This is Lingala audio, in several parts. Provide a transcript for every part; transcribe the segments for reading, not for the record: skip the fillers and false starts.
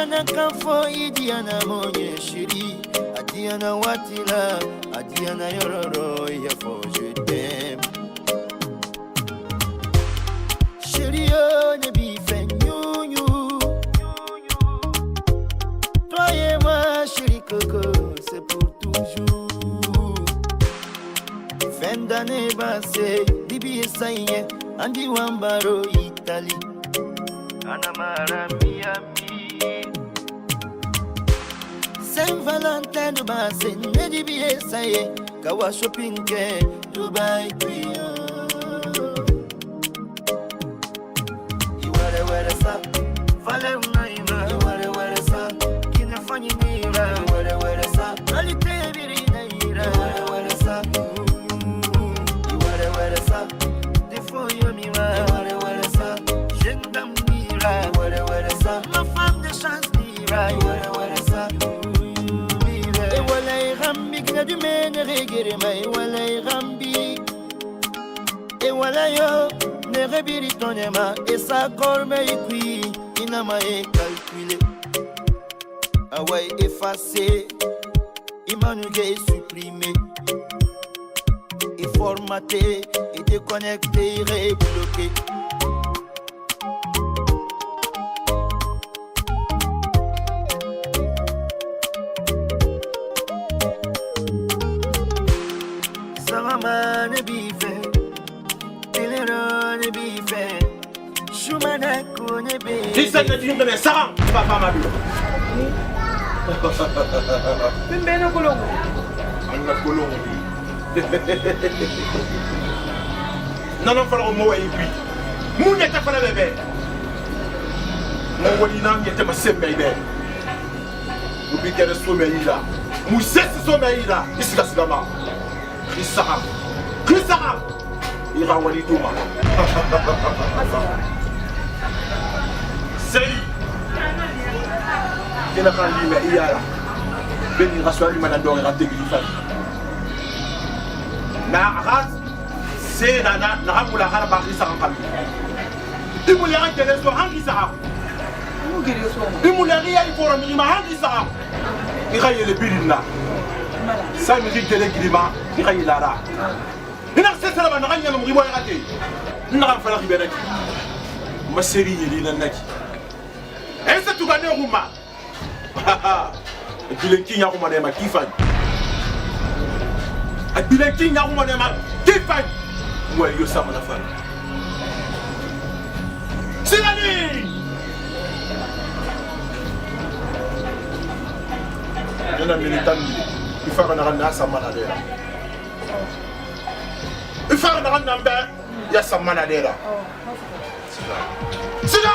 Adiana Kafo, Idiana Monye Shiri, Adiana Watila, Adiana Yororo, Yafo, je t'aime. Chérie, ne bife you. Toi et moi, chérie Coco, c'est pour toujours. Fin d'année passée, Bibi et Saïe, Andy Wambaro, Italie. Anamara Miami Saint-Valentin de Basse Nedibi et Saye Kawa Shopping Dubai Pio Iware ware sa Fale unaima Iware ware sa Kine fanyi nira Iware ware sa Alite biri na ira Iware ware sa Iware ware sa Defo yomira Iware ware sa Jendam ma femme de chance dira wala sa e wala rambi gna du mene regere mai wala rambi e wala yo ne rebiri tonema e sa corme qui inama e calculé awai effacé imanuge supprimé et formaté et déconnecté rebloqué. Ne bife, Telero ne bife, Shumana kone be. Listen to the song, Papa Madu. Pimbeno Colombo. I'm not Colombo. Non, non, farò un mo' e qui. Mugnetta fa la bebè. Non vuoi non niente ma sempre bene. Non mi chiede suo meglio. Musesse suo meglio. Isi da sigama. Kisara ira wali duma Seri kena kan lime iyala beni raswali manando ra tegli fa na aras se na hamula hara ba kisara kan imuli an kele so hangi sa imuli ria iforo mi ma hangi sa ira yele birinna sa mi kele grima ira yilara ina sesala ba naganya mo ribo yagate nna fala ribenaki ma seri yeli nanaki esa tugane ruma bilenki nya ruma ne ma kifani bilenki nya ruma ne ma kifani mo yo sama na fala silani yana militandi ifara na sama na dera il faut que nous ayons ya samana dera. Sida!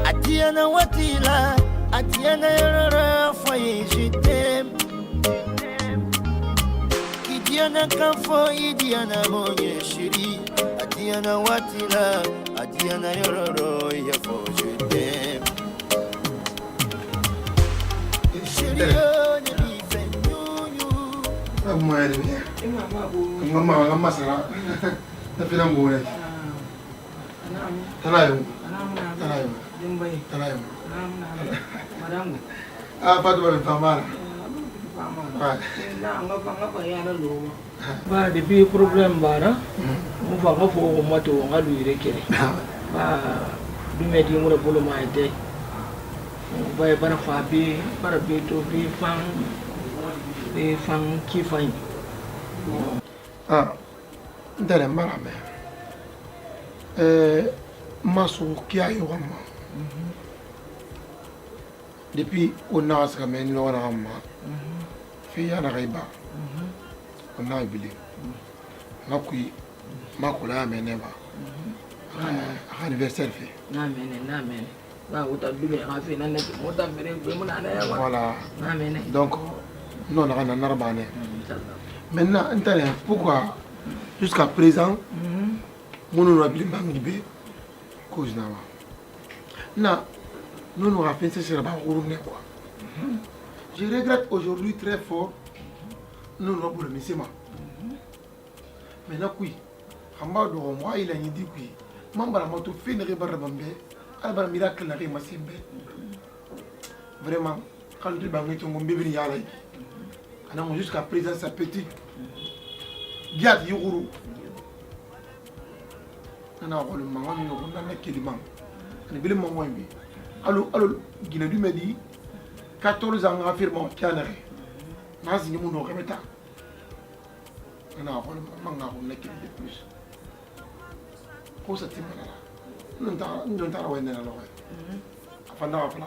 Adiana Watila, Adiana Yorora, foyer, je t'aime. Idiana Kafo, Idiana Monye Shiri, Adiana Watila, Adiana Yororo, Yafo, je t'aime. Chérie, ne bife you. Mama sana. Na filan gore. Tanayo. Tanayo. Madam. Patu ba famara. Ba depuis problème bara mo fa ko fo moto ngalu irekere ba dume di mo bolo ma ite ba bara fa bi bara bi to bi fan ki fain ndere marame masu kia yo ma depuis on a ça mais non na ma fi yana gaiba on a bili nakui makula meneba anniversaire fait na mene ba uta dume afi na ne mota mere be mo na ya voilà na mene donc Non, on a maintenant, pourquoi jusqu'à présent, nous avons bien cause n'a nous nous rappelons que c'est quoi. Je regrette aujourd'hui très fort nous nous avons le monsieur. Maintenant, oui, moi il a dit oui. Mamba la moto fait une rébarabambe, alba miracle n'a rien massé. Vraiment, quand tu bangs ton bébé yala, on a jusqu'à présent sa petite. Biat yuru. On a le mangan, on a qui le manque. On est bien mangan. Alors, Guinée du Medi, 14 ans affirmant qu'il y a un arrêt. Nazi ni mon remeta. On a le mangan, on a qui de plus. Comment ça t'est malade? Nous n'avons pas de la loi. Afin d'avoir fait là,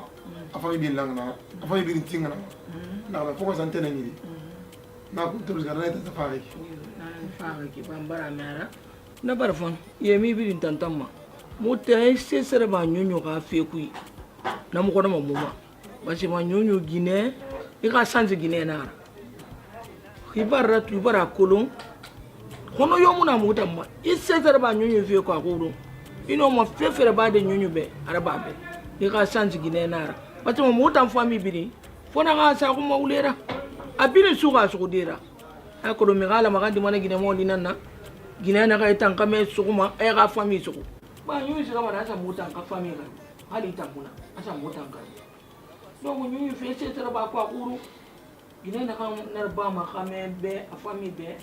afin de bien l'angle, afin de bien tingle. N'a pas pourquoi ça t'est n'importe. N'a pas tout le gardien de ta famille. Qui bambara mera na barfon yemi bi tantama mota se sere ba nyonyo ka fe ku na mo ko ma muma ba se ma nyonyo Guinée e ka sanze Guinée na khibara tu bara kolon kono yomu na mota ma e se sere ba nyonyo fe ko akoro ino mo fe fere ba de nyonyo be araba be e ka sanze Guinée na ba te mo mota fami bi fona ka sa ko ma ulera abiri suka su dira akolo migala magandi mana Guinée mo dinana Guinée na ka etanka me sukuma e ka famille suku ba nyu sira mana sa mutan ka famille ka hali tambuna asa mutan ka donc nyu fe se tara ba kwa kuru Guinée na ka na ba ma khame be a famille be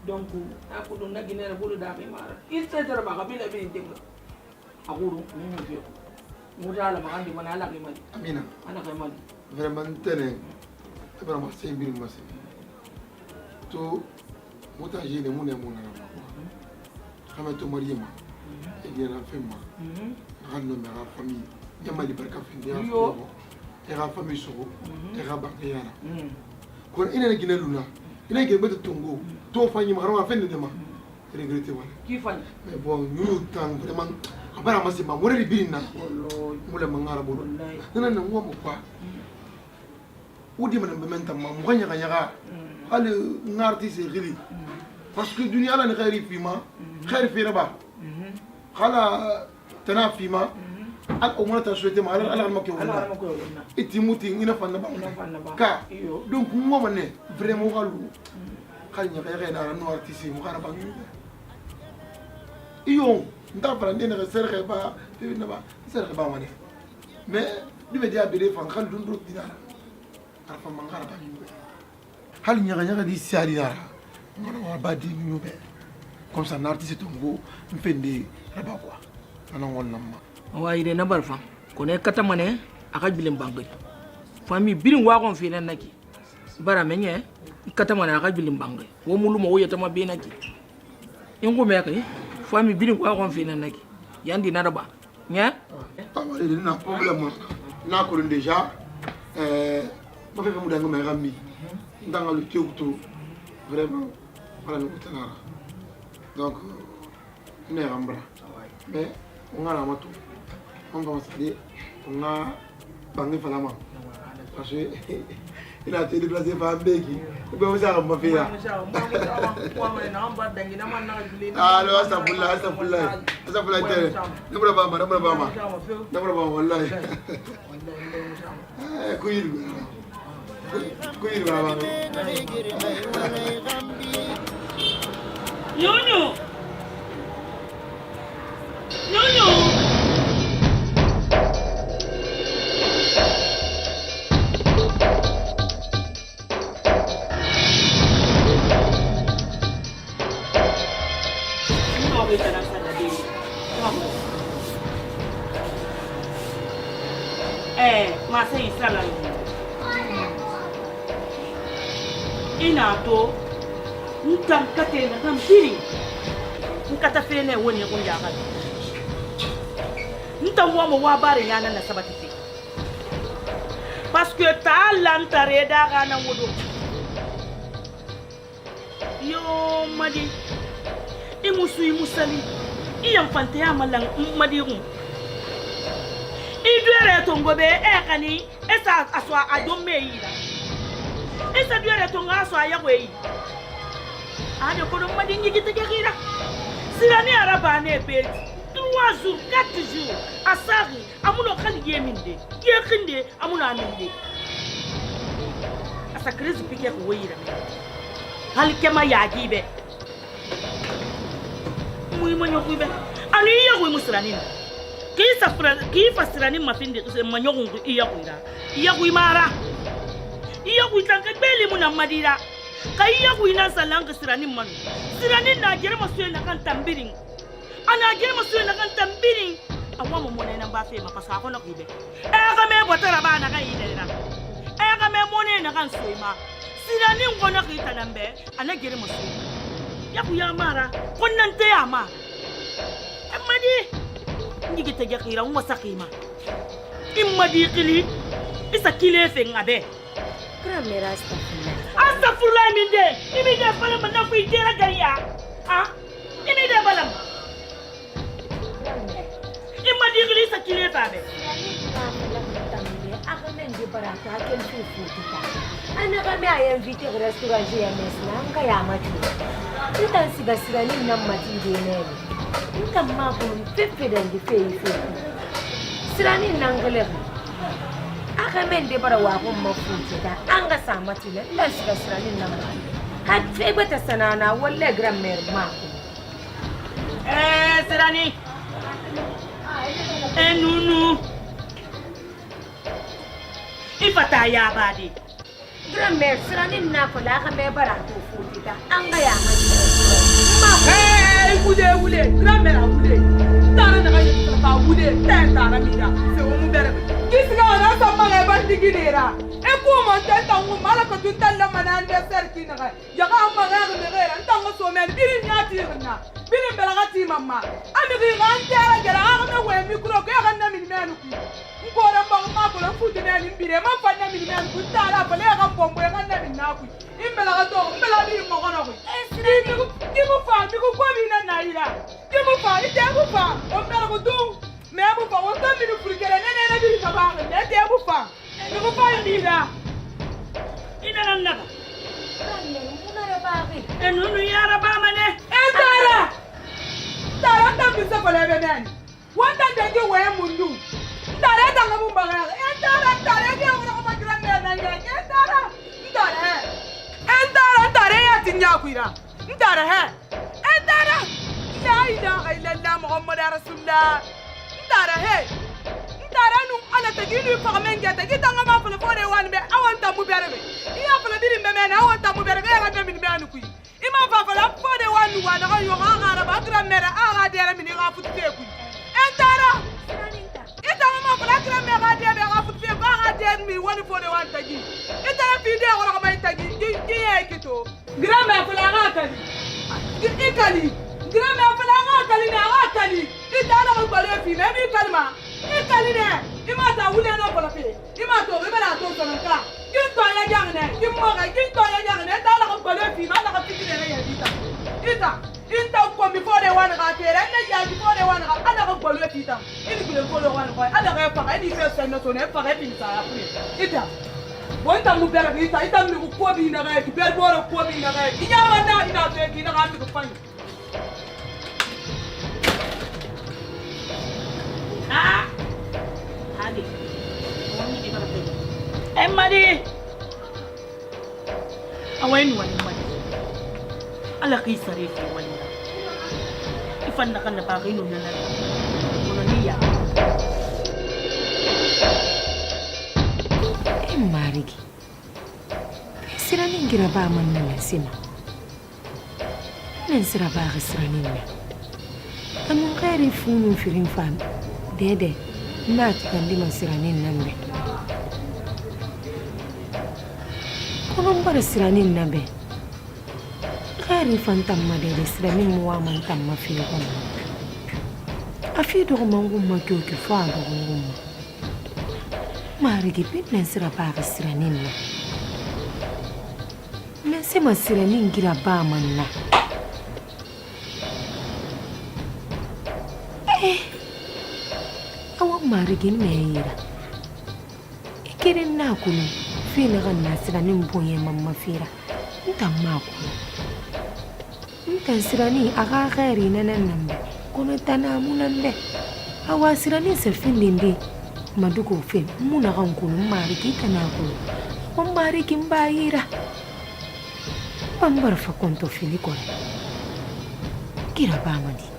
donc akolo na Guinée na bulu da be mara il se tara ba ka bila be ndinga akuru nyu fe mudala magandi mana ala ke mali Amina ala ke mali vraiment tene vraiment c'est bien moi to motaji ne mun ne mun na kama to mariama e dira fema ranno me ra famille jamali barka fi ya e ra famille soko e ra bakiyana kon ina ne gina luna ina ke beta tongo to fanyi marama fende de ma regretter wala ki fanyi mais bon nous tant vraiment abara masi ma moreli birina mula mangara bodo nana na ngwa mo kwa udi mana mementa ma mo ganya ganya ale ngarti se gili parce que dunia la ne khairi fima khair fi raba khala tana fima al umma ta souhaité ma ala ma ko wala itimuti ina fanna ba ka donc mo mané vraiment walu khanya kaya na no artiste mo kana ba iyo nda fara ndene ga serre ba fi na ba serre ba mané mais du me dia bele fan khal dun do dinara arfa mangara ba hal nyaga di siari dara ngana ba di nyube comme ça l'artiste tongo mfende raba quoi ana wonna ma wa ide na barfa ko ne kata mane aka bilim bangay fami birin wa kon fi nan naki bara menye kata mane aka bilim bangay wo mulu mo yata ma be naki ingo me kay fami birin wa kon fi nan naki yandi na raba nya ama ide na problème na ko déjà ma fe mu danga me rammi ndanga lu tioutou vraiment voilà nous tenara donc ne rambra mais on a la moto on va se dire on a bangé falama parce que il a été déplacé par Beki ou bien vous avez ma fille ah non ça pour la télé ne bra ba wallahi kuil baba Nyonyo masa isala ina to ntam kate na tambiri nkata fene woni ko njaka ntam wo mo wa bare yana na sabati fi parce que ta lantare da kana wodo yo madi imusali iyam fante amalan madi rum idwere tongo be e kani esa aswa adomme yida esa duere to ngaso ayagwe ade ko dum madi ngigi tegira sirani araba ne peti 3 jours 4 jours asari amuno khali yeminde yekinde amuno aminde asa crise pique ko weyira me hal kema yagibe muy manyo kuibe ani yago musirani ki fasirani mafinde manyo ngu yago mara yago tanka beli muna madira kai yago ina salanga sirani manu sirani na gere masu na kan tambirin ana gere masu na kan tambirin awa mo mona na ba fe ma pasa ko na kuibe ga me botara ba na kai ina ga me mona na kan soima sirani ngona kita nambe ana gere masu yago ya mara konnan te ama amadi ngige te jakira wasakima imadi qili isa kile fe ngabe Gramera astagfirullah minde imide fala manna fi dera gariya imide balam imadi qili isa kile fa be Akamende barata ken fufuta ana kame ayan vite restaurant GMS na ngaya machu ita siga sirani namati de ne ita ma ko pepe dan di fe sirani nangale akamende bara wa ko mafuta anga samati le la siga sirani namati hat fe bata sanana walla grammer ma sirani nunu ifata ya badi grammer sirani na ko la kame bara to futa anga ya wule grammer wule tara na ga ta wule tara mira se o mu bere kisga na sama ga bandi ginera e ko mo ta ngu mala ko tun tan la manan de serki na ga ya ga ma ga me ga ta ngo so men birin ya ti na birin bela ga ti mamma ami ga ga tara ga ga me we mikro ga ga na min menu ku ko ran ba ma ko la futi ne ni bire ma fa na min menu ku tara ba le ga pombo ga na min na ku imbela ga to imbela bi mo ga na ku Kimu fa, miku kwa mina naira. Kimu fa, ite abu fa. Ombera ko tu. Me abu fa, wonta minu furikere nene na biri kabanga. Ite abu fa. Miku fa indira. ina nanga muna rabaki nunu ya raba mane Tara! Tara tambisa ko lebe nani. Wanta ndenge we mundu. Tara tanga mumbaga. Tara ge ora ko makira nena ya. Tara ya tinya kuira. Tara he. Tara. La ilaha illallah Muhammad rasulullah. Tara he. Tara nu ala tagini fa menga tagita ngama fa fore wan be awanta mu berbe. Iya fa biri be mena awanta mu berbe ya ga min be anu kuyi. Ima fa fa la fore wan wana ga yo ga ra ba gra mera aga dere min ga futte kuyi. Tara. Ita ngama fa la gra mera ga dere ga futte ba ga dere mi wani fore wan tagi. Ita la fide ora ga mai tagi. Ki ye kito. Gra mera fa la ga tagi. Ikali. Gra mera fa la ga tali na ga tali. Ita la ga bare fi me mi kalma. Ikali ne. Ima ta wule no kola fe. Ima to be na to so nka. Kin to ya jang ne. Kin mo ga kin to ya jang ne. Ta la ga bare fi ma la ga fi ne ya dita. Ita ko mi fore wan ga tere ne ya mi fore wan ga ala ga bare fi ta. Ini bi fore wan ga ala ga fa ga ni fe so no so ne fa ga fi sa ya fu. Ita wonta mu bera ita mi ko bi na ga ki ber boro ko bi na ga. Inya wanda ina be ki na ga mi ko fa. Hadi. Madi. Awain wani madi. Ala kay sarili wani. Ifan na kan na pa kayo na lang. Muna niya. Marigi. Sira ningira ba man na sima. Nen sira ba sira ninna. Amun khairi funu firin fam. Dede. Na tukandi masiranin nambe. Konon bara siranin nambe. Khairi fantamma dede siranin muwa man tamma fi kono. Afi do mangumma kyoki fa do ngumma. Marigi pinne sira ba siranin na. Men sema siranin gira ba man na. Marigin meira. Ikirin na kunu fina kan nasirani mbonye mamma fira nta mako nta sirani aga khairi nanan nambe kono tana munande awa sirani se findindi maduko fe muna kan kunu mari kita na ko mari kimbayira pambar fa konto fini ko kira bamadi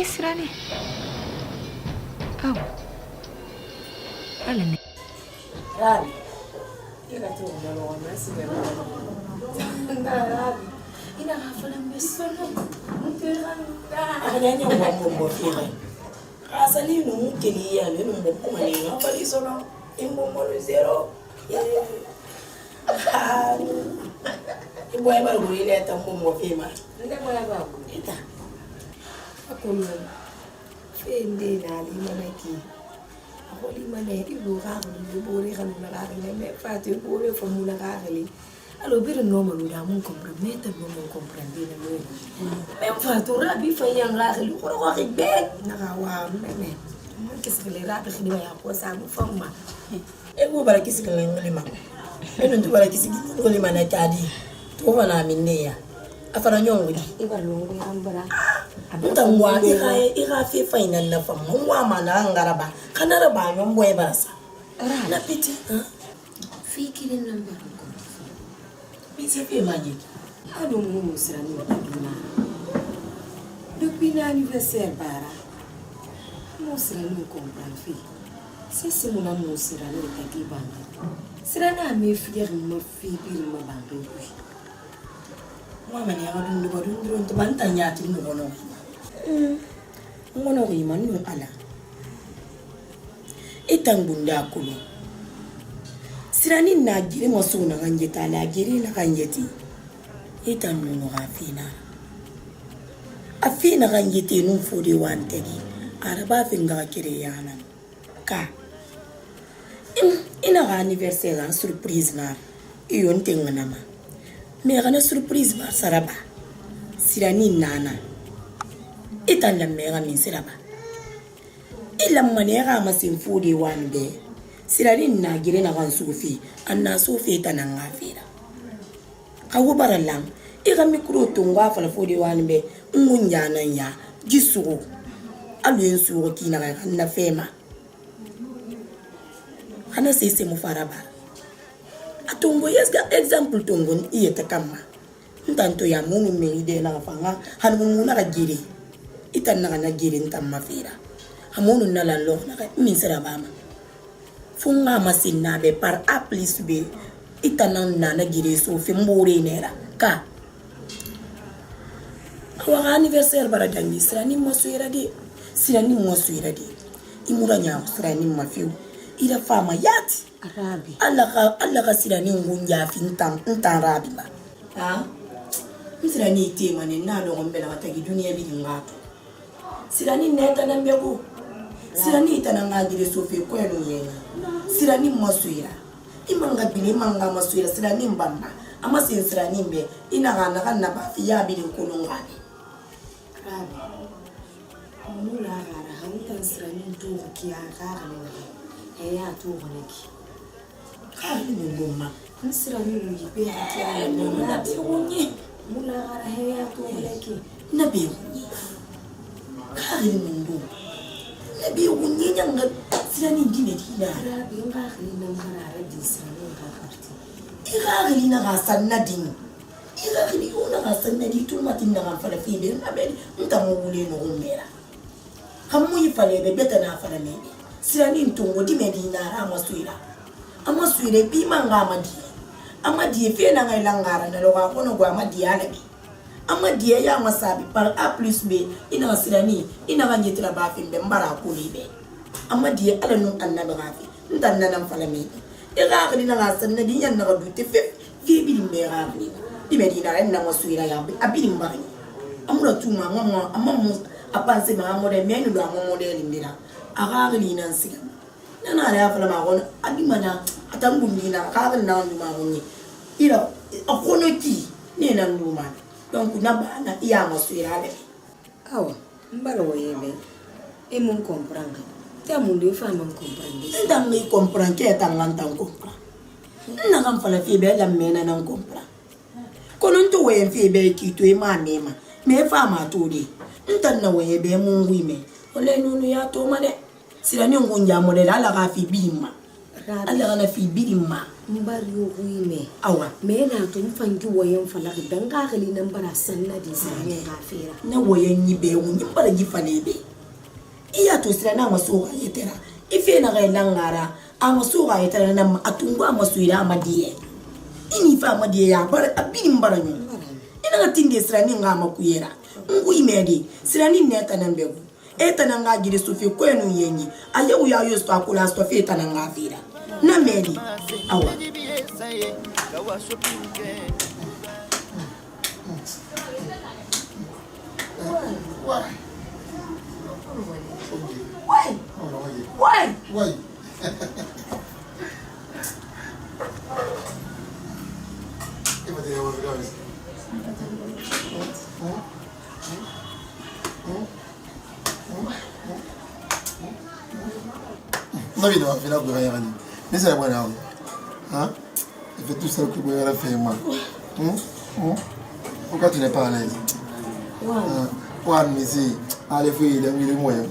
Sirani. Aw. Alane. Rabi. Ina tu ngalo na sigara. Rabi. Ina hafala mbesono. Mutera. Akanya ngombo fire. Asali no mukeli ya le no mboko mali no bali solo. Imbo mo zero. Ibo ya ba guri le ta mbombo fima. Nde mo ya ba ita. Akono fende na limanaki akoli mane ibu ga go bore ga no la ga me fati bore fo mu la ga gali alo bir no mo da mun compromete no mo comprende na mo me fatu rabi fa yang ga gali ko ko be na ga wa me mo kisikle rabi khidi ya ko sa mu famma e go bara kisikle ngolima e no bara kisikle ngolima na tadi to bana minne ya afara nyongo ibalungu yambara Ntangwa ira fi final na fa mwa mana ngaraba kanara ba nyombo e barasa na piti fikiri namba ko piti fi maji ado mu sirani na depuis l'anniversaire bara mu sirani comprend fi si mon amour sirani ta ki banga sirana me fier ma fi bir ma banga mwa mani ya dundu to bantanya tin ngono ngono ri manu ala itangunda kulo sirani na giri masuna kanjeta na giri la kanjeti itanu no afina kanjeti no fodi wantegi araba finga kire yana ka ina ga anniversaire la surprise na iyo ntengana ma me ga na surprise ba saraba sirani nana itanda mega min siraba illa manera masin fudi wande sirani na gire na kan sufi anna sufi tanan ngafira kawo baralang iga mikro tungwa fala fudi wande ngunya nan ya gisugo alu ensugo kina ga na fema ana sese mu faraba atongo yesga example tongo iyeta kama ntanto ya mumu me ide na fanga hanu mu na gire itanna kana gire ntamma fira amonu na la lo na min sera bama funga masinna be par a plus be itanna na gire so fi mbore nera ka awa anniversaire bara dangi sirani masuira di imura nya sirani mafiu ila fama yati arabi alla ka sirani ngunja fi ntan rabi ba sirani tema ne na lo ngombela watagi dunia bi ngato sirani neta na mbego sirani itana ngagire sofi kwenu yena sirani masuira imanga bini manga masuira sirani mbamba ama sirani mbe ina kana ba ya bi kulungani arabi mula gara hautan sirani to kiya gara ne ya to goneki kali ngomma sirani ni be kiya ne na biunye mula gara ya to goneki na biunye kali mundu na biunye nyanga sirani ngine dina arabi ngari nan gara di sirani ka karti igari na gasanna dinu igari una gasanna di tu matin na fala finde na be ntamule no umera hamu yifale be beta na fala me sirani ntongo di medina ra masuira amasuire bi manga amadi fe na ngai langara na lo ga kono gwa amadi alabi amadi ya masabi par a plus b ina sirani ina ganjetira ba fimbe mbara ko libe amadi ala nun annabi gafi ndanna nan fala me igari na gasanna di yan na dute fe fi bi mera di medina ra na masuira ya abili mbari amura tuma ngamo amamu apanse ma amore menu do amore limbira agari nan siga nana ya fala ma gona adimana atangumina kagal na nduma munyi ira akono ki ne nan nduma donc na bana iya masuirale awa mbala woyebe e mon comprendre ta mon de femme comprendre ndam me comprendre ke tangan comprendre na kam fala fi be la mena nan comprendre kono nto we fi be ki to e ma mema me fa ma to de ntan na we be mun wi me ole nunu ya to ma de sira ni ngunja mo de ala ka fi bima ala kana fi bima mbari yo wi me awa me na to mfangi woyen fala dan ka gali nan bara sanna di sirane gafira na woyen ni be wuni bara gi fale be iya to sira na maso ga yetera ife na ga langara amaso ga yetera na atungu amasuira amadiye ini fa amadiye ya bara abini mbara nyu ina ga tinde sira ni ngama kuyera ngui medi sira ni neta na mbegu eta na nga gire sofi kwenu yenyi aye uya yo sto akula sto feta na nga vira na medi awa Why? Non, il doit faire la guerre. Mais c'est bon, hein? Il fait tout ça que vous avez fait, moi. Pourquoi tu n'es pas à l'aise? Ouais, mais si. Allez, fouille, il a mis le moyen.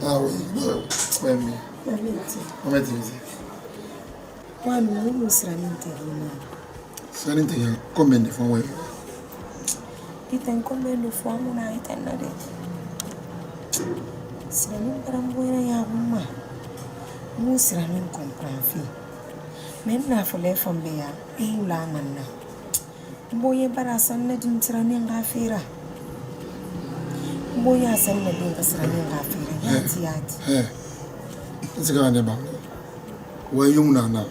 Ah oui, ouais, mais. Combien de fois, ouais? Combien de fois on a été là? C'est un peu nous serons compris. Maintenant, il faut les femmes bien et la manna. Boye barasan na din tsiranin gafira. Boya san na din tsiranin gafira. Yati. Ntsika ne ba. Wa yumna na.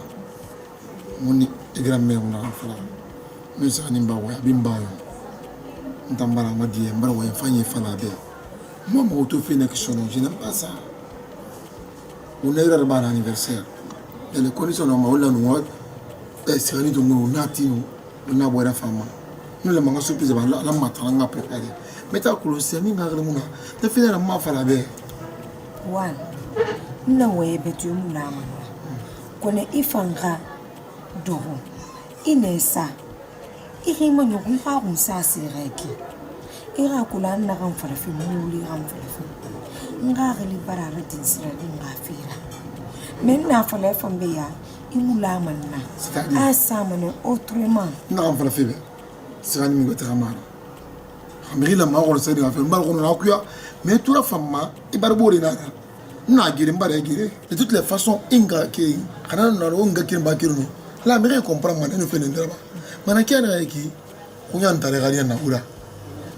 Muni igramme na fala. Nusa ni ba wa bimba yo. Ntambara madiye mbara wa fanye fala be. Moi mon auto fait une question, je n'aime pas ça. On est là à l'anniversaire. Et les conditions normales, on a c'est rien de nous, on a tinu, on a boire la femme. Nous les mangas surprise, la matin, on a préparé. Mais t'as colossé, on a regardé, t'as fait la main à la baie. One, non, ouais, betu moulama. Connais ifanga doro. Inessa. Irima no kumpa kumsa sireki. Ira kula na kan farafi muli kan farafi. Nga gali barara din sira din gafira. Men na fala fambe ya imula manna. Asa mane autrement. Na kan farafi be. Sira ni mi gotera mara. Amiri la ma ko se di gafira mbal ko na kuya. Mais tout la femme ibar bori na. Na gire mbara gire. De toutes les façons inga ke kana na ro nga kin ba kiruno. La mère comprend man ne fait n'indra. Mana kiana yaki kunya ntare gari na ura.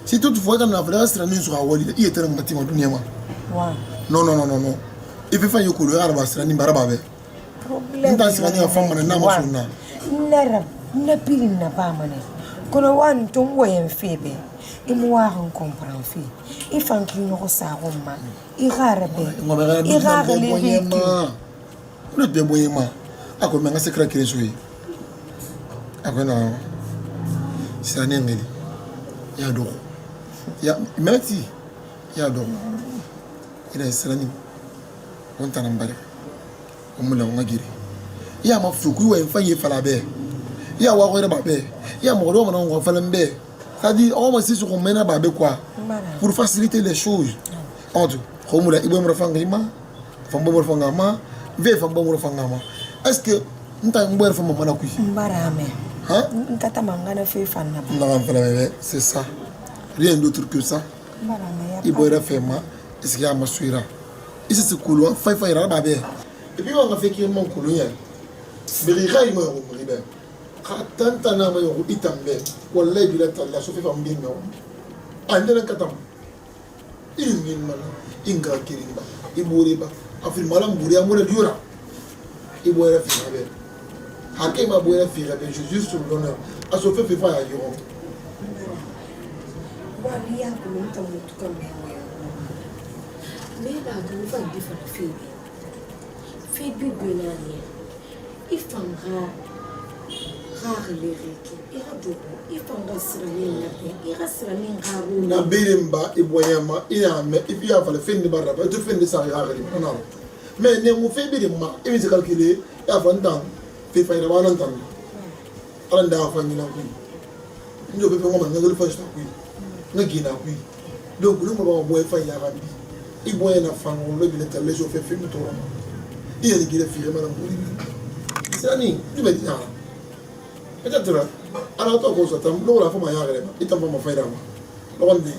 Si toutefois quand on a fait la stratégie sur Awali, il était un bâtiment de Niama. Non. Il fait faire le coup de l'arbre, c'est un imbarabé. Problème. Dans ce cas, il y a une femme qui n'a pas de nom. Nara, n'a pili n'a pas mané. Quand on a un ton ou un fébé, il m'a rencontré un fille. Il fait un client au saroma. Il rare bé. Il rare les véhicules. Le déboyement. À quoi maintenant c'est craqué les jouets. À quoi non? C'est un ennemi. Il y a d'or. Merci. Il y a d'or. Il y a Serani. On t'a n'embarqué. On me l'a engagé. Il y a ma foukou et failli faire la baie. Il y a Warrior Babé. Il y a mon homme en Falambe. C'est-à-dire, on va essayer sur un à Babé quoi. Pour faciliter les choses. Entre, on m'a dit, il va me faire un gama. Femme me faire un gama. Ve femme me faire un gama. Est-ce que nous t'avons besoin de faire un gama? Mbarame. Hein? Non, c'est ça. Rien d'autre que ça. Il boira faire ma. Est-ce qu'il y a ma suira? Ici c'est cool. Fai ira babé. Et puis on a fait qu'il manque colonial. Mais il y a moi au ribe. Quand on a moi au itambe. Wallahi bila talla so fait fam bien non. Andela katam. Il ngin mala. Inga kirimba. Iboriba. Afil malam buri amore diura. Iboira faire babé. Hakim a beau faire avec Jésus sur l'honneur. À ce fait, pas à Yoron. Mais là, on va dire la fille. Fais du bonheur. Il faut na birimba iboyama iyame ifiya fale fendi baraba tu fendi sa ya gari na mais ne mu fe birimma imi se calculer ya fantan fi fa ira wanan tan ala nda fa ni na ku njo be ngoma ngol fa sta ku ngina ku donc lu mo bo fa ya gari iboye na fa ngol bi le tele jo fe fe mi to iya ni gire fi ma na ku sani du be dia peut-être ala to ko so tam lo la fa ma ya gari itam fa ma fa ira ma lo ndi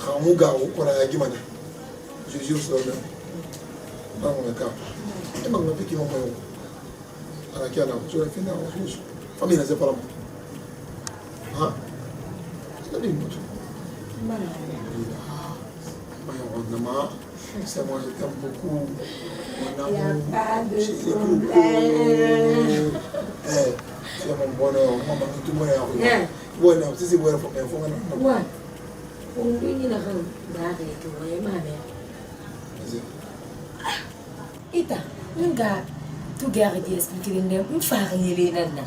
khamu gawo ko na gimana je jure sur le dans mon cas et ma m'a piqué mon moyen à la cana je l'ai fait dans la famille n'a pas la hein c'est bien moi c'est moi je t'aime beaucoup mon amour c'est mon bonheur maman tout moi bonheur c'est bonheur faut ouais on lui na kan da ga to waye ma ne ita nga tu gari di expliquer ne mu fara yele nan na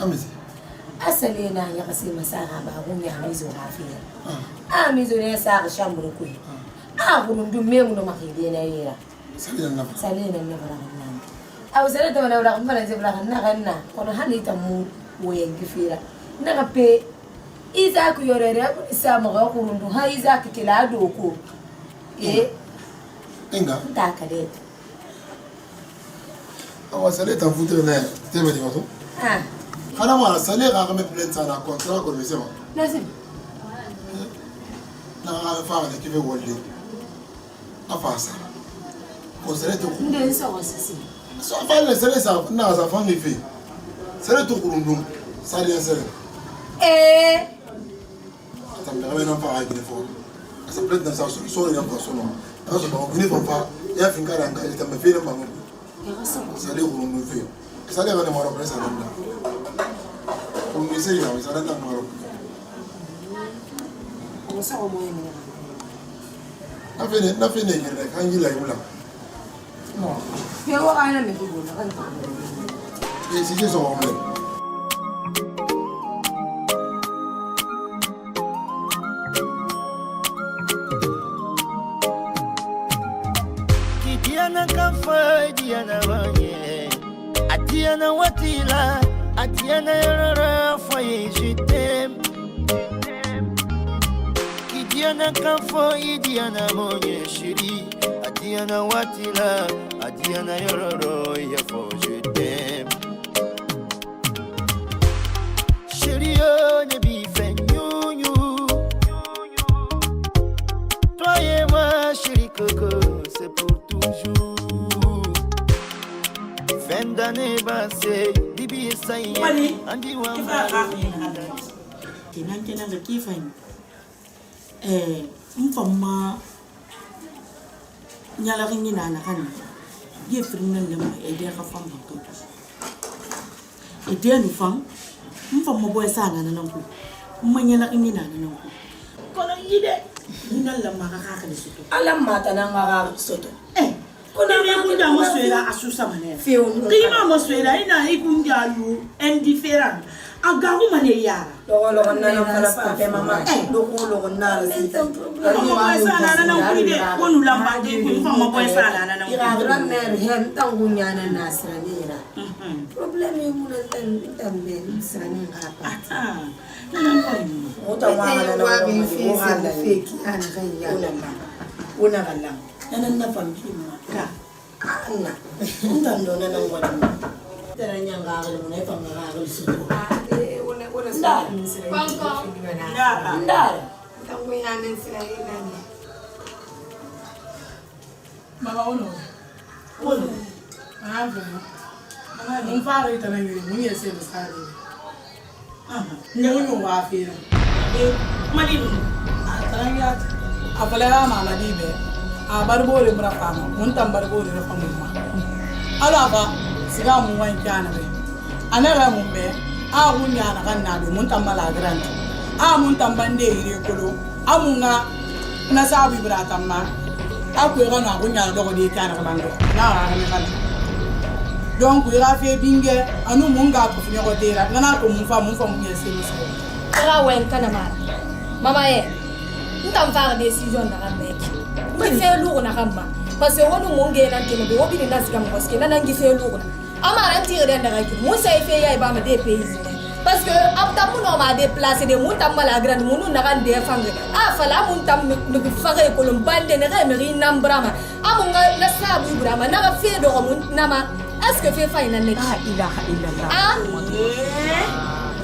asale na ya kasi masara ba gun ya mizo hafiya mizo ne sa ga shamburu ku gun dum me mun ma khide na yira sale na fara nan aw sale to na wala kuma na je bla na ganna kono hani ta mu woyen gifira na ga pe iza ku yorere ku isa mo ga kurundu ha iza ku kila doko inga ta kade awa sale ta foutre na tebe di mato kana mara sale ga me plainte na contrat ko le sema lazim na fa de ki ve wolde afa sa ko sale to nde so wasisi so fa le sale sa na sa fa mi fe sale to kurundum sale sale tam da na fa ga ni fo asa plainte na sa so ni na so no asa ba ni fa ya fin kara ngai ta me fe na mamu sale kurundum fe sale ga ni mara presa na on essaye là ça reste en Maroc on sa o moyen na fene ne kan yi la yula non mais wa ana me ko na kan et si je sont en plein ki diana kan fa diana wanye atiana watila Atiana yorora foye je t'aime Ki diana kan foye diana monye chérie Atiana watila Atiana yororo ya fo je t'aime Chérie oh ne bi fait nyou Toi et moi chérie coco c'est pour toujours Fin d'année passée Wali, kifa kafi kenan ga kifan mfamma nyala ringi na kan gefrin nan da mai ede ka fam ko ede ni fam mfamma boy sa na nan ko manyala ringi na nan ko kono yide nan la ma ka ka ni soto alam mata nan ga soto Kuna mekunda moswela asusa manene. Kima moswela ina ikunja lu indifferent. Agaru mane yara. Logo na fala pa mama. Logo na la si. Mama sala na na kuide konu lamba de ku mama boy sala na na. Ira gran mer hem tangunya na nasranira. Problème mu na tambe nasrani hapa. Nana ko. Ota wala na wa hala feki ana kan ya. Una kala. Nana na famki ma. Ka. Ana. Ntando na nan wala. Tara nyanga ga mu na fanga ga su. Ndara. Ndara. Mama ono. Ono. Mun fara ita nan yiri mun yase misali. Ne mun wa fira. Madinu. Tanan ya afala ma madibe. A barbore mura fama mun tambarbore na famumma. Ala ba siga mun wan kana be. Anara mun be. A mun ya na kan na be mun tambala grande. A mun tambande ire kolo. Amunga na sabi brata ma. Aku ga na kunya do ko di kana bando. Na ha ne kana. donc il a fait bingue à nous mon gars pour finir au terrain nana ko mun fa mun yesi so ara wen kana mama nous t'en faire décision na mec il fait lourd na kamba parce que on mon gars nan tino be obi na sika mo parce que nana ngi fait lourd amara tire den daga ki mo sai fait ya ba me des pays parce que après mon on m'a déplacé de mon tam la grande mon na kan défendre fala mon tam ne fare ko lom bande ne remeri nambrama amunga na sabu brama na fait do mon nama est-ce que fait faina nek ilaha illallah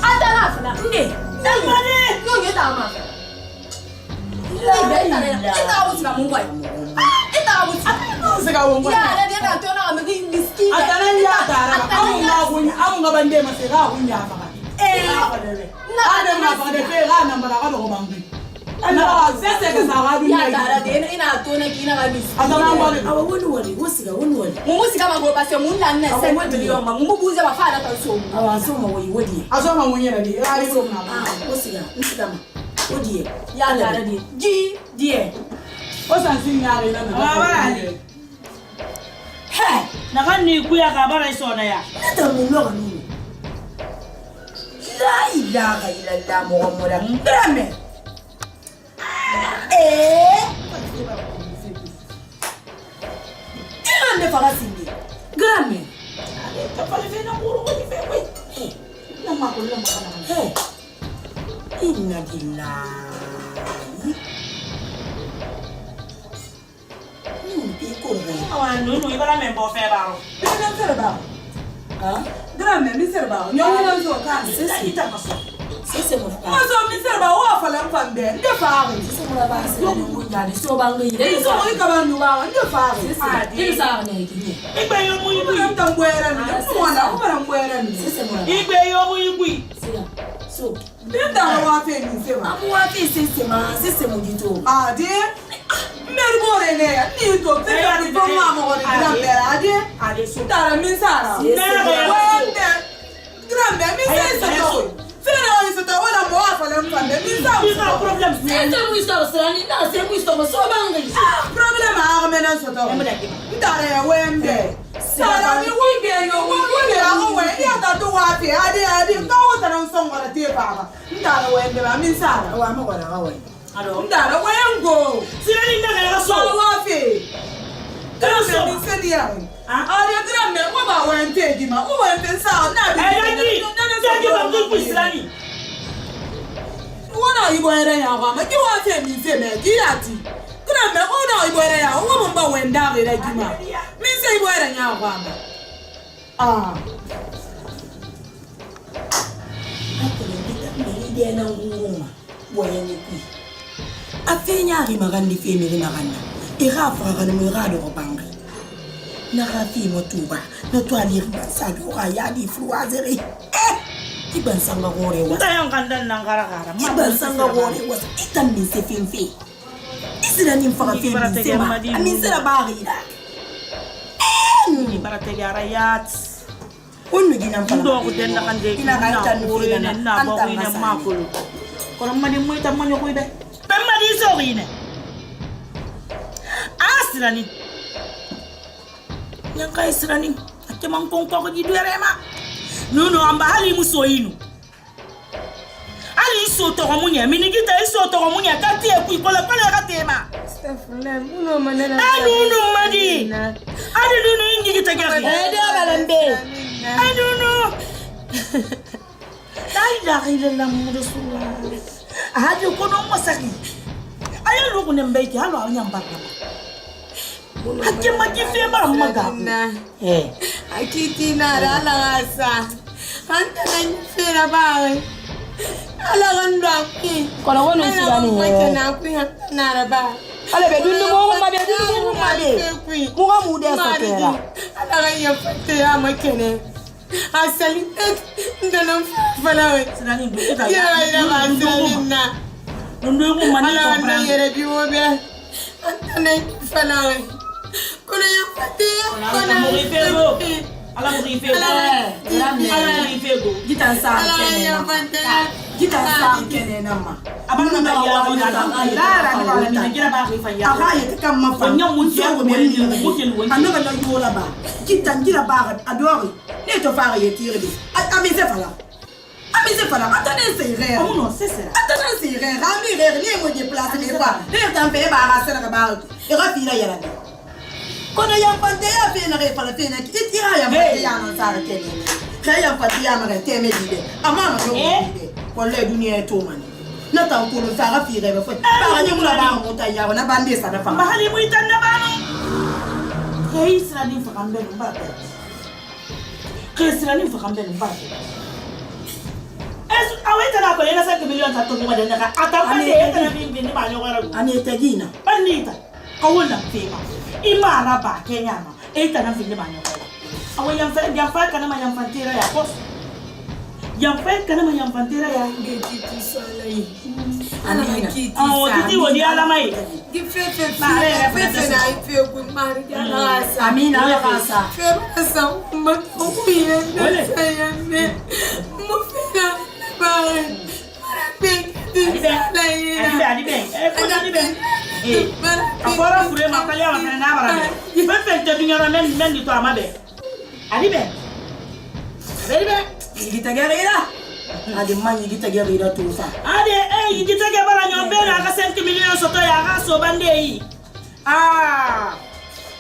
adara fala nde dalmane yo ye dama ita usika mungu ita usika mungu ya ndio na tona amegi miskini atana ya dara amunga bande masega hunya faka ada ma fa de fe ga na mbara ga go bangi ana sese ke sa ga dunya ya dara de ina tona kina ga mis atana ngwale awa woni wosika mu musika mago parce que mun nan na 5 million ma mu buze ba fa na ta so awa so ma wodi asoma munyera di ari so na wosika nsikama wodi ya dara de ji die o san sin ya re na Abara. Hey, na kan ni kuya ka bara iso na ya. nata mu lo ni la ilaha illallah muhammad grame ande farasindi grame ta pale fe na muru ko ni fe we na ma ko la ma inna billahi bi ko re Awan nu ibara me bo fe baro. na fere ba grame mi serba nyawo na so ka sisi sisi mo ma so mi serba wa fala mfambe nde faare sisi mo ba se ni mo nyane so ba ngi ni so mo ka ba ndu ba nde faare sisi sa ne ki Igbe yo mu ko igui. ta ngwera mi ko wala ko bara ngwera mi sisi mo Igbe yo mu igui. sila so nda wa fe mi sema amu wa fi sisi mo gito ade mer bore ne ni to te ka ni to ma mo ni grame ade Ade so. tara min sara wende grame mi se to fera o se to wala mo wa fala mfambe mi sa Is no problem. sisi mo isto sani na se mo isto so ba ngi problem a me na so to tara ya wende sara ni wende yo wende a ko we ya ta to wa te ade ka o ta na so ngora te baba tara wende ba min sara wa ma wala wa Ado. tara wengo Sira ni na ga so. wa fe grame mi se ni ya ade grame wo ba wende di ma wo wende sa na bi Jadi ba ku sira ni. wona ibo era ya wa ma ki wa fe mi se me ki ati grame wona ibo era ya wo mo ba wenda re di ma mi se ibo era ya wa ma dia na nguma boya ni ku afenya ri magandi fe mi na ganna e ga fa ga mo ga do bangi na ga fi mo tuba na to ali ba sa do ga ya di fluazere ti ban sanga gore wa Ta yang kandan nang kara-kara. ti ban sanga gore wa itam mi se fe isira ni fa fe mi se ma ami sira ba ri da Ibara te gara yat. onu ginam fa Ndo ko den kan de. ina ga tan ko fi ne na bo ko ne makul. Kono madi muy tam manyo ko ide. Pem madi so ine. Asrani. Yang kai srani. Ate man kon ko ji duere ma. No amba hali muso inu. Ali so to ko munya mini gita so to ko munya ka tie ku ko la ka te ma. Astaghfirullah, uno manana. Anu madi. Adu no ingi gita gari. Dia balambe. I don't know. La ilaha illallah Rasulullah. Hadi kono masaki. Ayo lu ko nembe ki halo anya mbarka. Hakki maki fe ba maga. Akiti na rala ngasa. Anta na fera bawe. Ala ganda ki. kono wonu sigani Na ku na raba. ale be dundu mo ma be dundu mo ma be mo ga mu de so tera Ala ga ya fate ya makene. Asali ndana falawe. Sinani do ita. Ya ina ba salina. Ndo ko mani Ala ko na pram. yere biwo be. Anta na falawe. Kono ya fate ya. Ala mo rifego. Ala mo rifego. Ala mo rifego. gitan sa Ala ya fate ya. kita sa kene nama abana ba ya ko na lara ni wala ni kira ba fa ya aha ya ta ma fa nya mu je ko men ni mu ke won anno ba yo la ba kita ngira ba adori ne to fa ya tire bi amize fala atane se re oh non c'est ça atane se re rami re ni mo je place ni quoi ne tan pe ba ra se la ba e ra fi la ya la kono ya pande ya fi na re fala fi na ki tira ya ba ya no sa re kene kaya pati ya ma re te me di de amana no di ko le dunia to man na tan ko no sa ra fi re ba fa ba ni mo la ba mo ta ya na bande sa na fa ba hali mo itan na ba no kay sra ni fa kambe no ba kay sra ni fa kambe no ba es aweta na ko ina 5 million ta to mo da na ata ko de eta na bin ni ba nyo gara ani ta gina anita ko wona fema imara ba kenya ma eta na bin ni ba nyo gara awo ya fa kana ma ya fantira ya boss ya fa kana ma ya fantira ya ngeti salai ana kiti oh titi wodi ala mai di fe na ife ku mari ya amina ala kasa fe sa ma ko ye ne sayane mo fe Agora fure makalia wana na bara. Ife te dunyara men di to amabe. Adibe. Beribe. Igitagerira. Ade manyi igitagerira to fa. Ade igitagerira bara nyombe na ka 5 million soto ya ga so bande yi.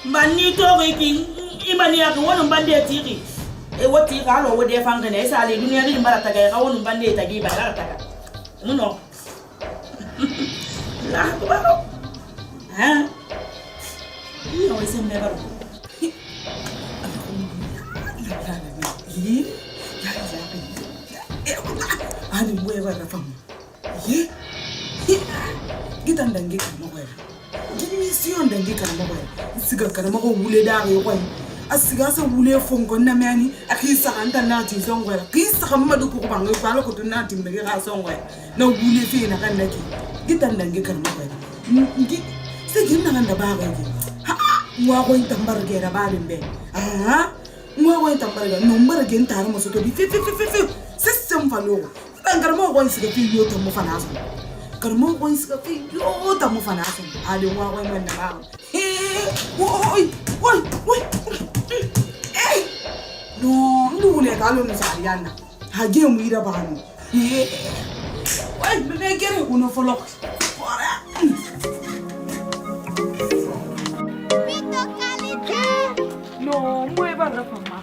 Mani to wiki imani ya ko wonu bande tiri. E woti ka lo wode fanga ne sa le dunya ni mbara taga ka wonu bande tagi ba la taga no la ko ba ha ni o ese me baro ani mwe ba fam ye gitan dange kan mo ba mission dange kan mo ba siga kan mo ko wule da yo ko asiga sa wule fongo na mani akisa anta na ti songwela kisa kamadu ko bangai balo ko tunna ti mbege ga songwe na wule fe na kan naki gitan dange kan mo ba ngi se ginna nganda ba ga gi ha wa ko intambar ge ra ba limbe wa ko intambar ga no mbar ge ntar mo so to di fi system falo tangar mo ko isiga fi yo to mo fanaso karmo ko isiga fi yo to mo fanaso ali wa ko men na ba oi no ndule kalo nsariana hage muira banu wai me gere uno folok ora no mwe bara fama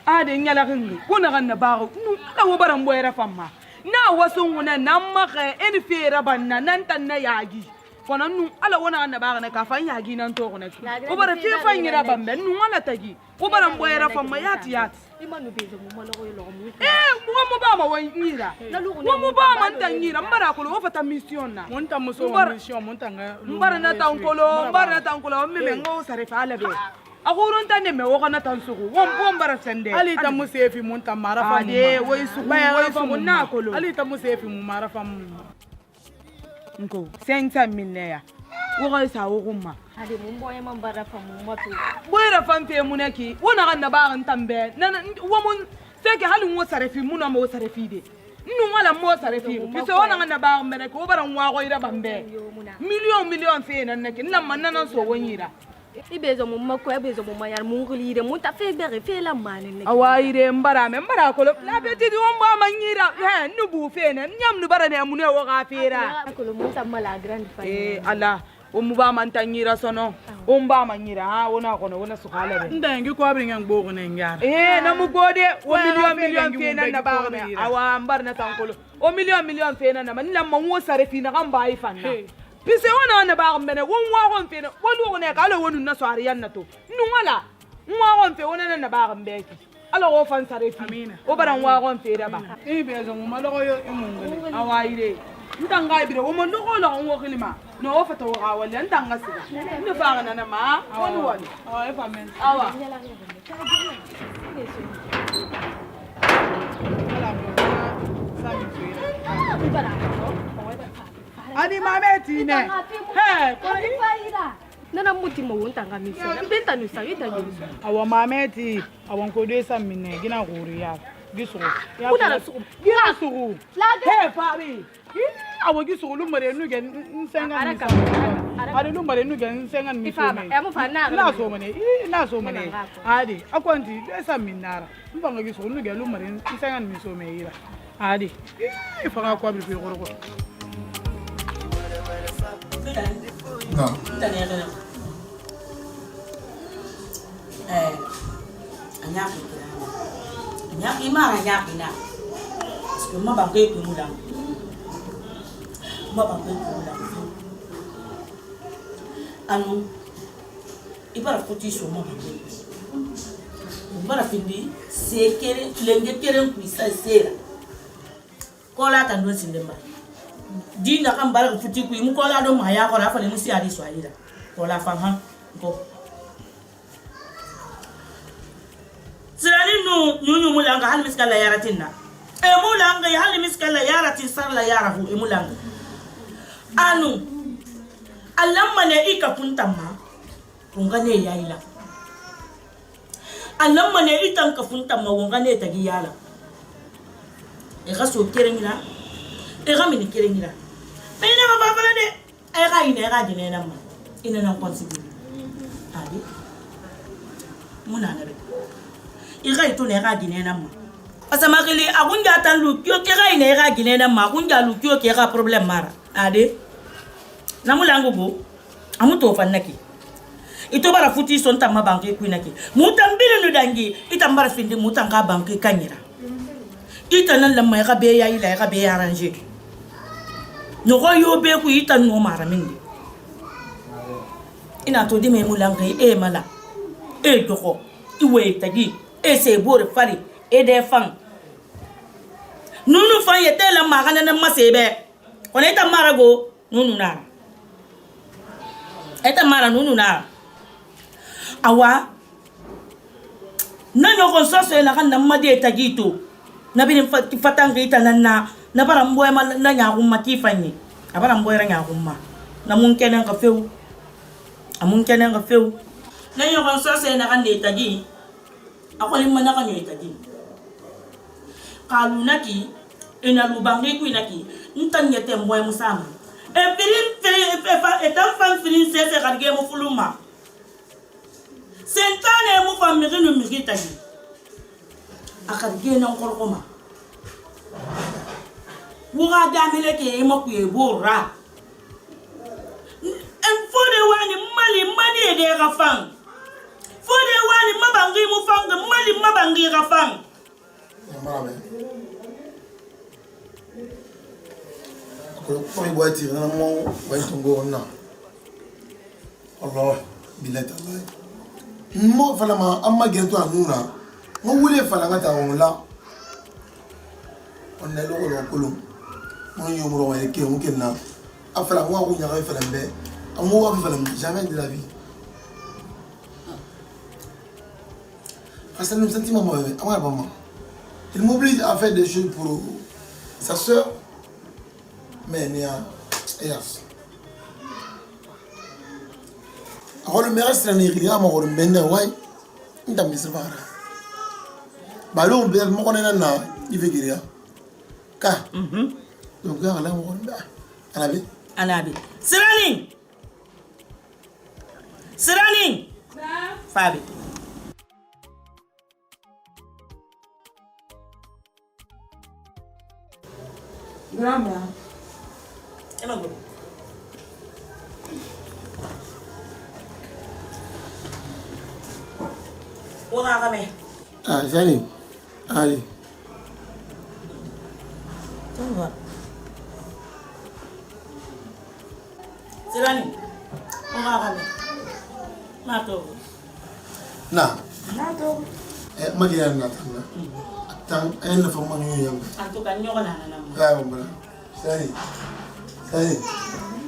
ade nyala kingi kuna ganna bago nu ala wo bara mwe ra fama na wasu nguna namma khe en fera banna nan tan na yagi kono nu ala wona ganna bago na ka fan yagi nan to kona ko bara fi fan yira bambe nu ala tagi ko bara mwe ra fama yati imanu beze mu malo ko lo mu mo ba ma wanyira mo ba ma ntanyira mbara ko lo fata mission na monta muso mission monta nga mbara na tankolo meme ngo sare fala be akuru ntane me wo kana tansuku wo mbara sende ali ta musefi monta mara fa ade wo isu na ko lo ali ta musefi mu mara fa mu nko sensa minneya wo ga sa wo gumma ade mun boye man bara fa mu mato boyra fan fe munaki wona ganna ba gan tambe nan wo mun seke halin wo sarefi muna mo sarefi de nu wala mo sarefi biso wona ganna ba gan ko baran wa ko ira bambe million fe nan nake nan man nan so wonyira ibezo mu makko ibezo mu mayar mu ngulire mu ta fe bere fe la manen nake awaire mbara ko la beti di won ba manyira he nu bu fe nan nyam nu bara ne mu ne wo ga fera ko mu ta mala grande famille ala ba man tanyira sono ba manyira ha wona kono wona sukala be ndangi ko abri ngang bogo ne ngar na mu gode o million fe nan na ba me awa mbar na tankolo o million fe nan na man lam mo sare fi na gamba ai fanna pise wona na ba me ne won wa gon fe wonu ne ka lo wonu na so ariyan na to nu wala nwa gon fe wona na ba gambe ki ala wo fan sare fi o baran wa gon fe da ba be zo mo malo yo imungale awa ire ntanga ibire wo mo lo ngo khilima no fata wa wala ntanga siga ndo fa na ma woni woni awa fa men awa ani mameti ne he ko faida nana mutima wontanga misa benta no sa yita yesu awa mameti awon ko de sa minne gina gori ya gisuru Kuna sugu. gisuru Lage. he fabi awo gisuru lumare nuge nsengan ari lumare nuge nsengan mi so me Emu fana. na so mane na so mane adi akwanti esa minara mbanga gisuru nuge lumare nsengan mi so me ira adi ifanga kwa bi ko Non. Nyaki mara nyaki na. Parce ma ba ke kumula. Ma ba ke kumula. Anu ibara foti so ma ba. Ibara findi sekere lenge keren ku isa sera. Kola tan do sindemba. Dina kan bara futi ku mu kola do ma ya ko ra fa le musi ari so ayira. Kola fa han ko. Sirani no nyunyu mulanga hal miskala yaratinna. E mulanga ya hal miskala yaratin sarla yarahu e mulanga. Anu alamma ne ika puntamma ungane yaila. Alamma ne itan ka puntamma ungane tagi yala. E ga so kerengira. E ga mini kerengira. Pena ma babala de e ga ine ga dine namma. Ina nan konsibi. Adi. Muna na be. Ira itu nera ginena ma pasama kili akunja tan lukyo kira inera ginena ma akunja lukyo kira problem mara ade namulango go amuto fannaki ito bara futi son tamma banki kuinaki mutambile no dangi itambara findi mutanga banki kanyira itanan lamma ka be ya ila ka be arranger no go yo be ku itan no mara mingi ina to di me mulanga e mala e doko iwe tagi ese bore fari e de fan nunu fan yete la magana na masebe oneta marago nunu na eta mara nunu na awa nanyo konsoso na kan na made tagito na bin fatanga itanan na baramboy man na nya ko matifani abaramboy ra nya ko ma na mun kenen ka feu amun kenen ka feu nanyo konsoso na kan de tagi ako limman na kanyo itagi. Kalunaki, inalubangi ko inaki, ntanya temboy mo sama. Etan fan filin sese karge mo fuluma. Sentane mo famiri no mikitagi. Akarge ng kolkoma. Wuga damile ke mo kuye bora. Enfode wani mali ede gafang. Fode wani mabangi mu fanga mali mabangi gafang. Mama. Ko boy ti na mo boy tungo na. Allah billahi Allah. Mo fala ma amma gento anuna. Mo wule fala ngata wala. On est lo ko mo yomro wa ke mo kenna. Afala mo ko nya fala mbe. Amo wa fala jamais de la vie. Parce que nous sentiments mauvais. Il m'oblige à faire des choses pour sa soeur. Mais il y a. Alors, le meilleur c'est un irritant, mais on est un ouais. Il t'a mis ça. Bah, là, on peut dire qu'on est là. Il veut dire. Car. Donc, là, on est là. Anabi. Sirani! Fabi. Grandma. Emang gue. Wah kami. Sani. Ali. Tunggu. Sirani. Wah kami. Nato. Nah. Magian natanga. Tang en fa mo ñu yam. Antu kan ñoo na na. Bravo, bravo. Sani.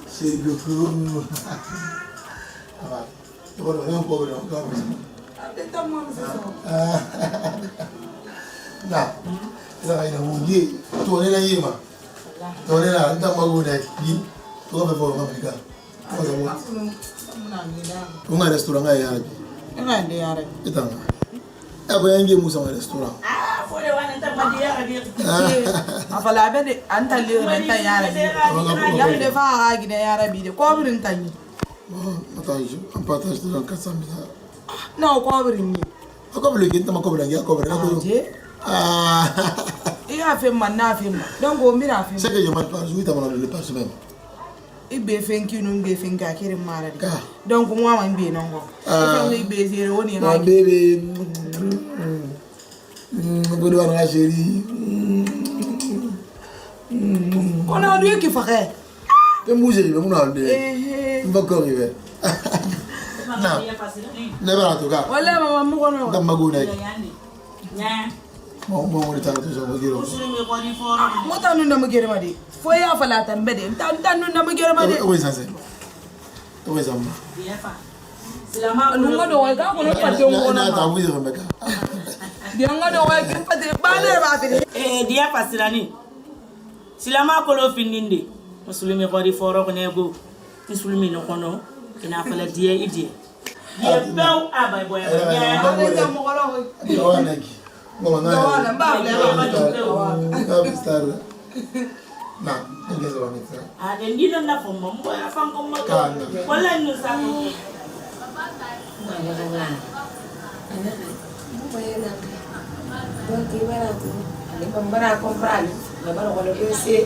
C'est le plus. Ah, voilà, un peu Nah, ila ina mungi to ne na yima. To ne na nda mago da yi. To ba ba Afrika. Ko da mu. Unga restaurant ga yara. Ina da yare. Itanga. Abo yange musa wa restaurant. Fode wani ta afala be de anta le renta yara ya le fa ha gida yara bi de ko birin tanyi Attends, on partage dans 400 000. non ko birin ni ko birin kinta ma ko birin ya ko birin ko iya fe man na fe ma donc o mira fe c'est que je m'en parle, je t'ai demandé le passe même. Ibe fenki no be fenka kire mara de donc moi ma mbe no ngo ibe zero woni ma bébé bodo wana chérie on a lui qui ferait te bouger le mon alde on va corriger non ne va en tout cas wala mama mo kono dam maguna nya mo woni tan to so giro mo tanu na mo gere ma de fo ya fala tan be de tanu na mo gere ma de oui ça c'est oui ça ma lunga do wa ga ko no pate ngo na ta vous dire meka dia nga do wa ki pate ba le ba fi dia fasirani silama ko lo fininde musulmi ko di foro ko nego musulmi no kono ina fala dia idie dia baw abay boy ya ada mo ko lo di wana ki mo na wala ba le ba star na ngeze wa mitra den dina na fo mo boy afan ko ma wala ñu sa ko Comprar, comprar, levar o olho esse.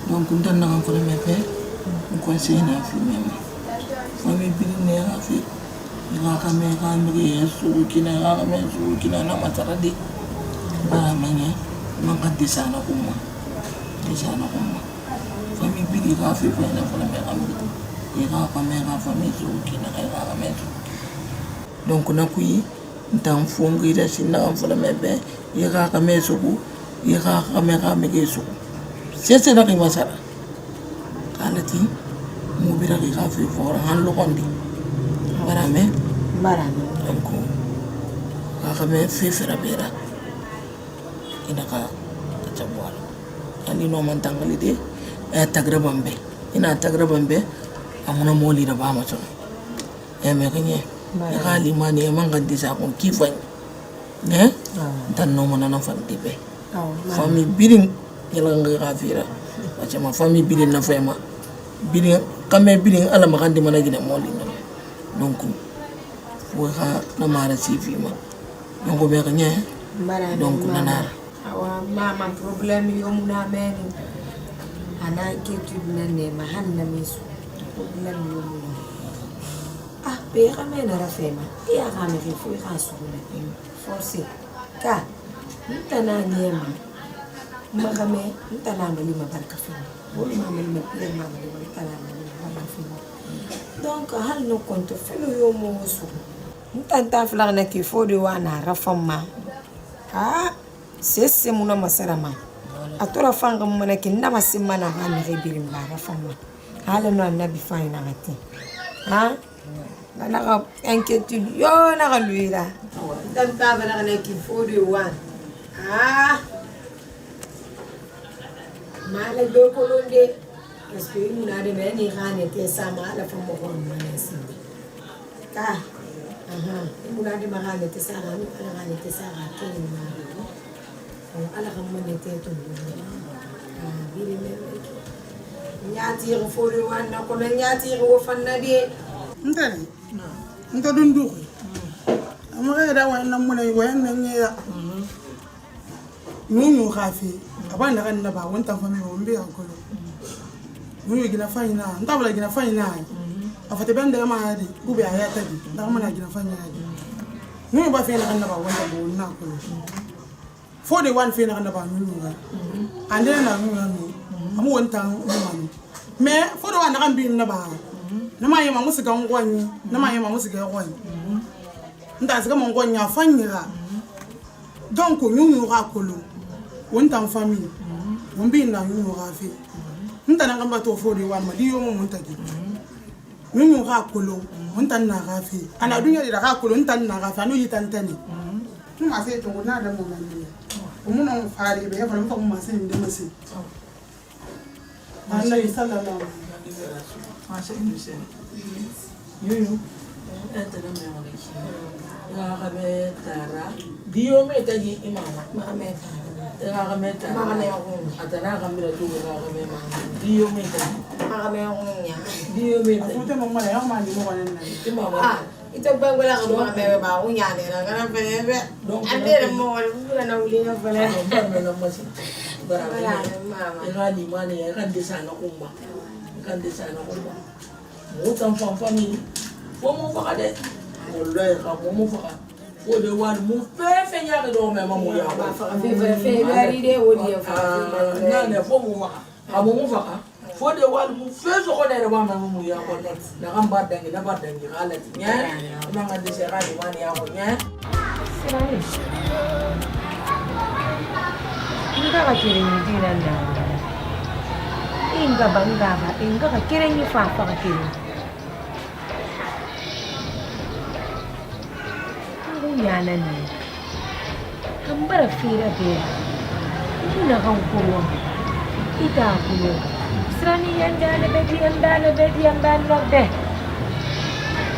Donc on donne un peu de méfait, on conseille un film même. On met bien les affaires. Il va quand même ramener sous qui n'a jamais sous qui n'a pas tardi. Bah manière, manque de ça na kuma, de ça na kuma. Famille bien il va faire bien pour la mère amie. Il va quand même famille sous qui n'a jamais. Donc on a pris dans fond il a signé un pour la mère. Il va quand même sous, il va quand même ramener sous. C'est ça qui va ça. Kalati, mobile qui va faire pour un locondi. Barame, donc akame fefera bera ina ka tabwal ani no man tangali de tagra bambe ina tagra bambe amuna moli da ba ma to me kanye ka limani e manga disa ko kifan ne tan no mana na fanti be fami birin yalanga gafira acha ma fami birin na fema birin kame birin ala makandi mana gina moli donc waka na mara CV ma donc be ka nye donc nanara awa mama problem yo muna meni ana inquiétude na ne ma hanna misu problem yo muna be ka mena rafema ya ka me fu ka suguna force ka ntana nyema magame ntana mali mabarka fi bol mama li mama li ntana mali mabarka fi donc hal no konto felo yo mo su ntanta flag na ki fo de wana rafama sese muna masarama atora fanga muna ki na masima na ha ni birim ba rafama hala no na bi fine na gati na ka inquiétude yo na ka luira ntanta flag na ki fo de wana mala do ko londe parce que muna de me ni gane te sama la famo ko mona sindi ka muna de magane te sama ni ala gane te sama ke ni ma ala kam mona te to biri me nyati ro fori wana ko nyati ro fanna de ntani nta dundu amara da wana muna wana nya nunu khafi abana kan na ba wanta fami wambe akolo nunu gina fanya ntabula gina fanya afate bende ma adi ube ayata di ndama na gina fanya adi nunu ba fena kan na ba wanta bo na akolo for the one fena kan na ba nunu ga ande na nunu amu wanta nunu me for the one kan bi na ba na ma yema musika ngwanyi na ma yema musika ngwanyi ndazi kama ngwanyi afanya donc nunu ga akolo wonta famille wombi na nyu rafi ntana ngamba to fori wa ma diyo mo montaki nyu ga kolo wonta na rafi ana dunya ira ga kolo ntana na rafi anu yitantani tuma se to na da mo mani umuna fari be fa mfa kuma sai inda masi Allah sallallahu alaihi wasallam masha Allah yuyu enta da mai wani ya habe tara diyo me taji imama Muhammad ya habe tara mama ya ko atana kamira tu ga habe mama diyo me taji mama ya ko nya diyo me taji futa mama ya ma di mo wannan imama ito bangwala ko mga bebe ba ko nya ne na kana bebe ande mo wala na uli na pala no na masi bara mama ina di mani ya kan desa na kumba mo tan family wo mo fa de wallahi ka mo fa wo de wan mo fe nya ga do me mo ya ba fa fe bari de wo di fa na ne fo mo fa mo fa fo de wan mo fe so ko de ba mo ya ko na kan ba dangi halat nya ma ga de sera di wan ya ko nya sirani inga ka kire ni dinanda inga banga ba inga ka kire ni fa ka kire yanan ne kan bara fira bera ina kan kowa ita kulo srani yanda na bedi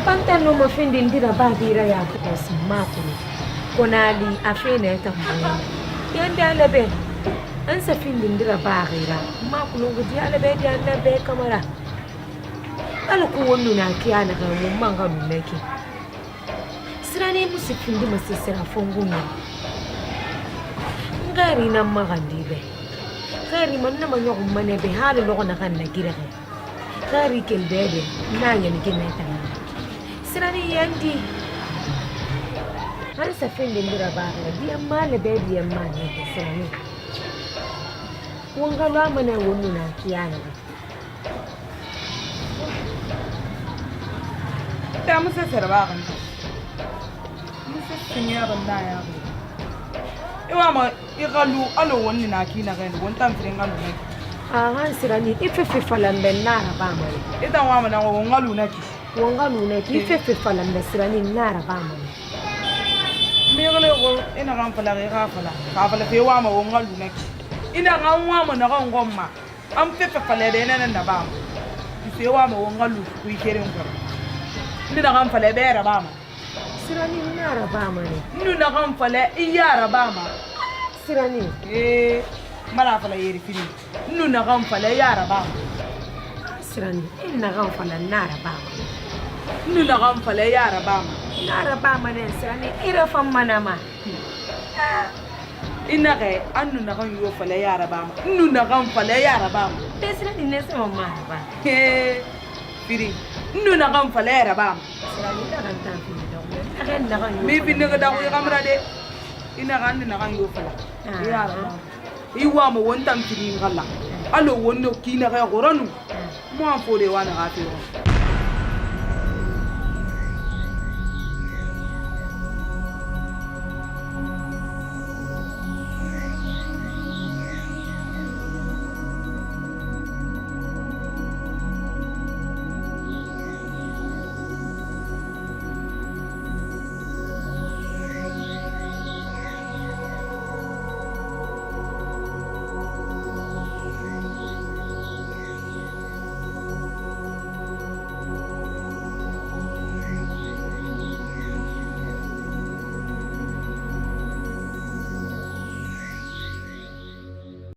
panta no mo findi ndira ba dira ya ku asma kulo konali afene ta mo yanda na be an sa findi ndira ba gira ma kulo gudi ala bedi anda be kamara ala ku wonnu na kiyana kan mun manga nake sirani musu kindi masu sira fongunya ngari na magandi be ngari man na manyo kumane be halu loko na kan na gira ke ngari keldede na yani keneta sirani yandi har sa finde ndira ba di amma le be di amma ne sirani wanga la mana wonu na kiyana ta musa sirba kan senya banda ya ko iwa ma igalu alo wonni na kina gan won tan firenga lu naki han sirani ifefe falambe nara ba ma ita wa ma na wongalu naki ifefe falambe sirani nara ba ma me gele ko ina kan fala ga fala fe wa ma wongalu naki ina kan wa ma na kan gomma am fefe fala be na ba ma fe wa ma wongalu ku ikere ngor ina kan fala be ra ba ma sirani nara ba ma ne nuna kan fala iyara ba ma sirani mara fala yeri fini nuna kan fala yara ba ma sirani ina kan fala nara ba ma nuna kan fala yara ba ma nara ba ma ne sirani ira fan mana ma ina kai an nuna kan yo fala yara ba ma nuna kan fala yara ba ma be sirani ne sama ma ba firi nuna kan fala yara ba ma sirani da kan ta fini mi binne ga dawo kamera de ina gandi na kan yo fala ya iwa mo wontam fini ngalla allo wonno kina ga goranu mo an fode wana ga fero